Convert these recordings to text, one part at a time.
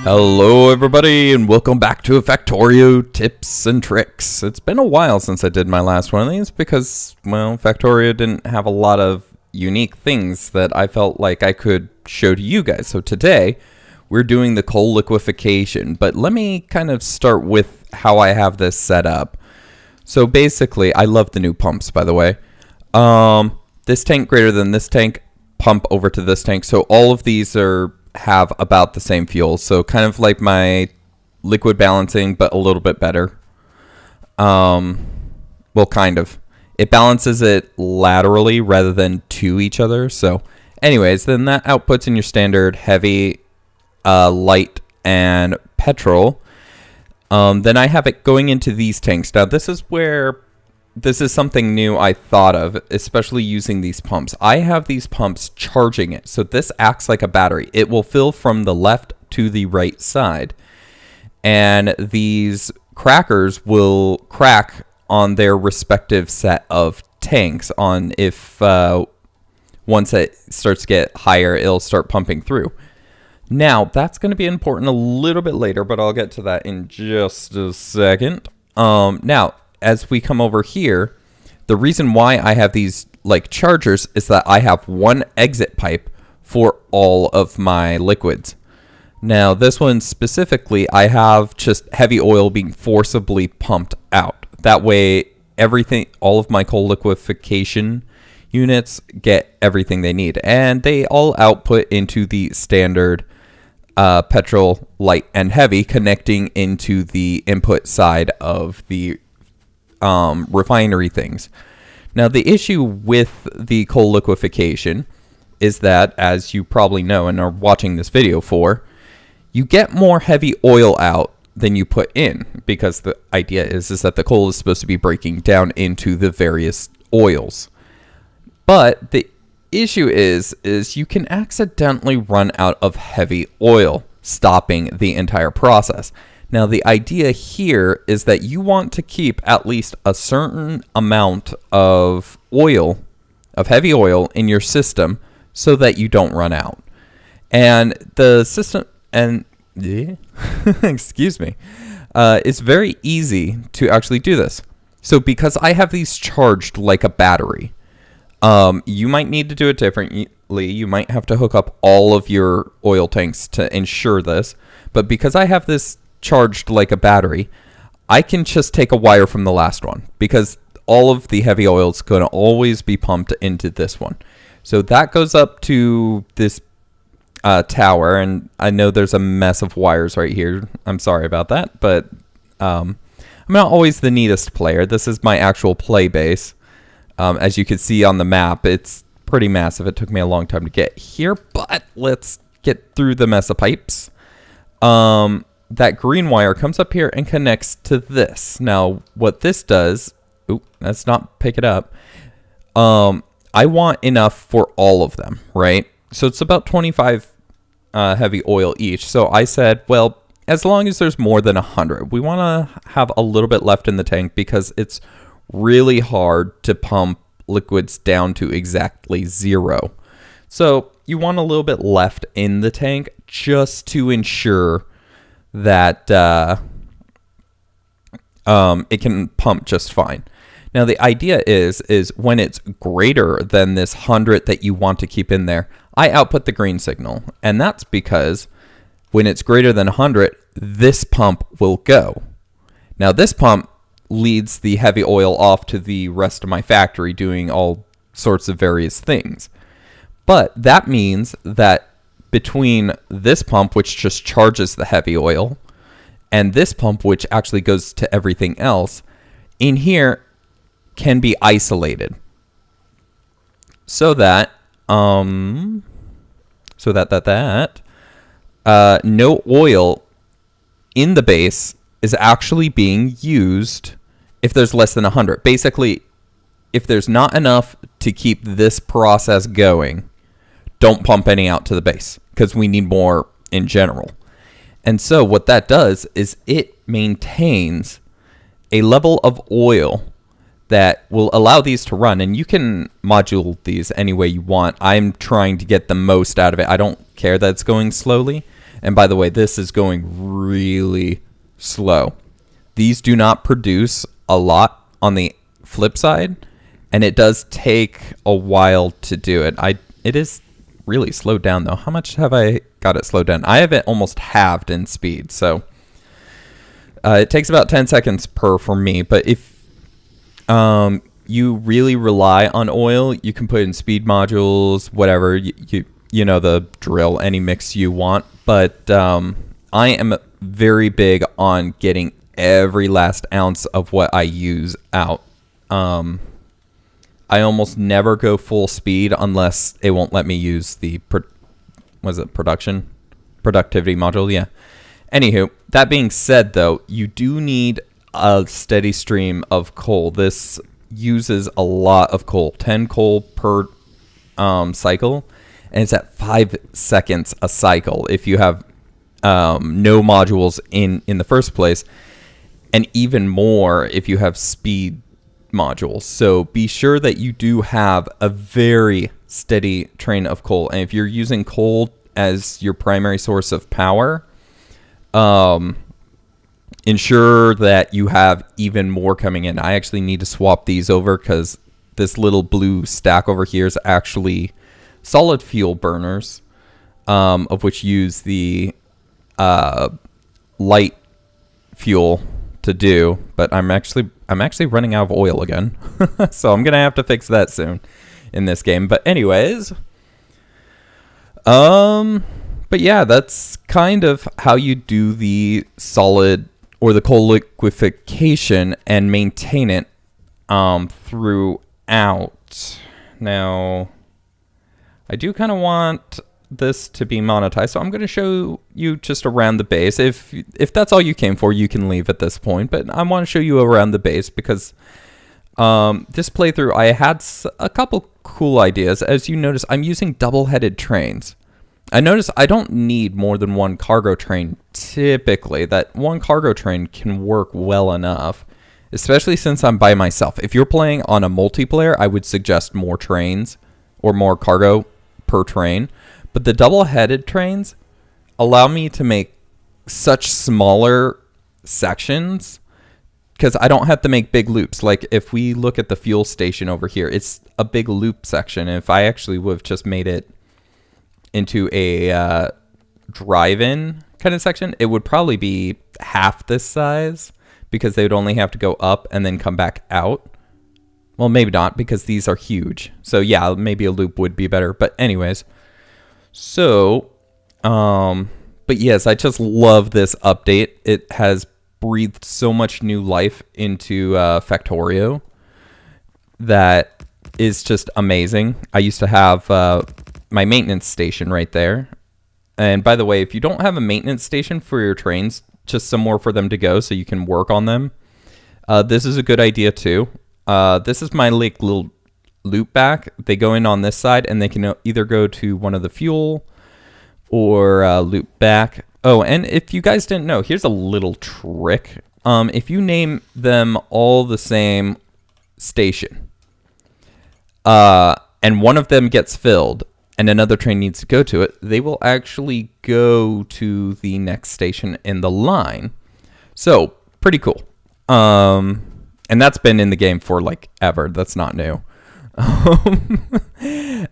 Hello everybody and welcome back to Factorio Tips and Tricks. It's been a while since I did my last one of these because, well, Factorio didn't have a lot of unique things that I felt like I could show to you guys. So today we're doing the coal liquefaction, but let me kind of start with how I have this set up. So basically, I love the new pumps, by the way. This tank greater than this tank, pump over to this tank. So all of these have about the same fuel, so kind of like my liquid balancing, but a little bit better. Well, kind of. It balances it laterally rather than to each other. So anyways, then that outputs in your standard heavy, light, and petrol. Then I have it going into these tanks. Now this is something new I thought of, especially using these pumps. I have these pumps charging it, so this acts like a battery. It will fill from the left to the right side, and these crackers will crack on their respective set of tanks. If once it starts to get higher, it'll start pumping through. Now, that's going to be important a little bit later, but I'll get to that in just a second. Now, as we come over here, the reason why I have these like chargers is that I have one exit pipe for all of my liquids. Now, this one specifically, I have just heavy oil being forcibly pumped out. That way, all of my coal liquefaction units get everything they need, and they all output into the standard petrol, light, and heavy, connecting into the input side of the refinery things. Now, the issue with the coal liquefaction is that, as you probably know and are watching this video for, you get more heavy oil out than you put in, because the idea is that the coal is supposed to be breaking down into the various oils. But the issue is you can accidentally run out of heavy oil, stopping the entire process. Now, the idea here is that you want to keep at least a certain amount of oil, of heavy oil, in your system so that you don't run out. And the system, excuse me, it's very easy to actually do this. So because I have these charged like a battery, you might need to do it differently. You might have to hook up all of your oil tanks to ensure this. But because I have this charged like a battery, I can just take a wire from the last one, because all of the heavy oil is going to always be pumped into this one. So that goes up to this tower, and I know there's a mess of wires right here. I'm sorry about that, but I'm not always the neatest player. This is my actual play base. As you can see on the map, it's pretty massive. It took me a long time to get here, but let's get through the mess of pipes. That green wire comes up here and connects to this. Now, what this does, let's not pick it up. I want enough for all of them, right? So it's about 25 heavy oil each. So I said, well, as long as there's more than 100, we want to have a little bit left in the tank, because it's really hard to pump liquids down to exactly 0. So you want a little bit left in the tank just to ensure that it can pump just fine. Now, the idea is when it's greater than this 100 that you want to keep in there, I output the green signal. And that's because when it's greater than 100, this pump will go. Now, this pump leads the heavy oil off to the rest of my factory, doing all sorts of various things. But that means that between this pump, which just charges the heavy oil, and this pump, which actually goes to everything else, in here can be isolated. So that no oil in the base is actually being used if there's less than 100. Basically, if there's not enough to keep this process going, don't pump any out to the base, because we need more in general. And so what that does is it maintains a level of oil that will allow these to run, and you can module these any way you want. I'm trying to get the most out of it. I don't care that it's going slowly. And by the way, this is going really slow. These do not produce a lot on the flip side, and it does take a while to do it. It is really slowed down though. How much have I got it slowed down? I have it almost halved in speed, so it takes about 10 seconds per for me. But if you really rely on oil, you can put in speed modules, whatever, you know the drill, any mix you want. But I am very big on getting every last ounce of what I use out. I almost never go full speed unless it won't let me use the productivity module. Yeah. Anywho, that being said, though, you do need a steady stream of coal. This uses a lot of coal, 10 coal per cycle, and it's at 5 seconds a cycle if you have no modules in the first place, and even more if you have speed modules. So be sure that you do have a very steady train of coal, and if you're using coal as your primary source of power, ensure that you have even more coming in. I actually need to swap these over because this little blue stack over here is actually solid fuel burners, of which use the light fuel to do, but I'm actually running out of oil again. So I'm gonna have to fix that soon in this game. But anyways, but yeah, that's kind of how you do the solid or the coal liquefaction and maintain it throughout. Now, I do kind of want this to be monetized, so I'm going to show you just around the base. If that's all you came for, you can leave at this point, but I want to show you around the base because this playthrough I had a couple cool ideas. As you notice, I'm using double-headed trains. I notice I don't need more than one cargo train typically. That one cargo train can work well enough, especially since I'm by myself. If you're playing on a multiplayer, I would suggest more trains or more cargo per train. But the double-headed trains allow me to make such smaller sections because I don't have to make big loops. Like if we look at the fuel station over here, it's a big loop section. And if I actually would have just made it into a drive-in kind of section, it would probably be half this size because they would only have to go up and then come back out. Well, maybe not because these are huge. So yeah, maybe a loop would be better. But anyways, so, but yes, I just love this update. It has breathed so much new life into Factorio that is just amazing. I used to have my maintenance station right there. And by the way, if you don't have a maintenance station for your trains, just somewhere for them to go so you can work on them, this is a good idea too. This is my little loop back. They go in on this side and they can either go to one of the fuel or loop back. Oh, and if you guys didn't know, here's a little trick. If you name them all the same station, and one of them gets filled and another train needs to go to it, they will actually go to the next station in the line. So pretty cool. And that's been in the game for like ever. That's not new.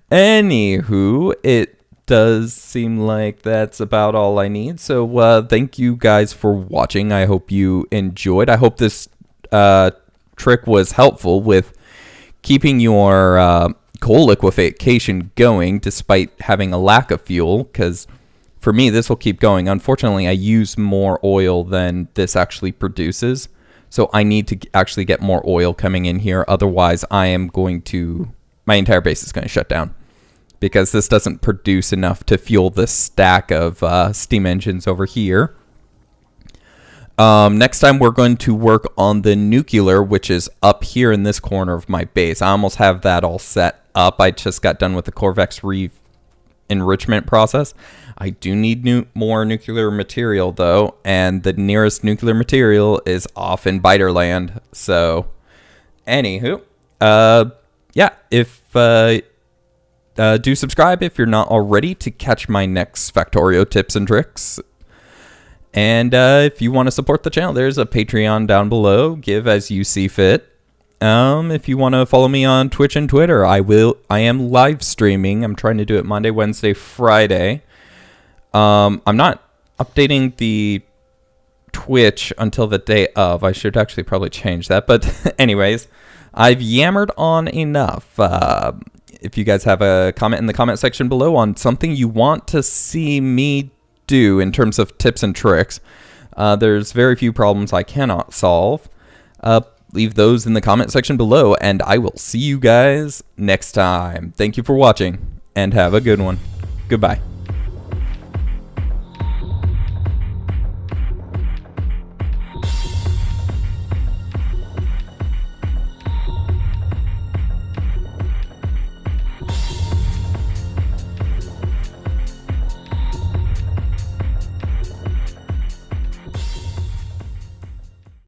Anywho, it does seem like that's about all I need. So thank you guys for watching. I hope you enjoyed. I hope this trick was helpful with keeping your coal liquefaction going despite having a lack of fuel, because for me this will keep going. Unfortunately, I use more oil than this actually produces, so I need to actually get more oil coming in here. Otherwise, my entire base is going to shut down because this doesn't produce enough to fuel this stack of steam engines over here. Next time we're going to work on the nuclear, which is up here in this corner of my base. I almost have that all set up. I just got done with the Corvex enrichment process. I do need more nuclear material though, and the nearest nuclear material is off in Biterland. So Anywho, yeah, if do subscribe if you're not already to catch my next Factorio tips and tricks. And if you want to support the channel, there's a Patreon down below. Give as you see fit. If you want to follow me on Twitch and Twitter, I am live streaming. I'm trying to do it Monday, Wednesday, Friday. I'm not updating the Twitch until the day of. I should actually probably change that. But anyways, I've yammered on enough. If you guys have a comment in the comment section below on something you want to see me do in terms of tips and tricks, there's very few problems I cannot solve. Leave those in the comment section below, and I will see you guys next time. Thank you for watching, and have a good one. Goodbye.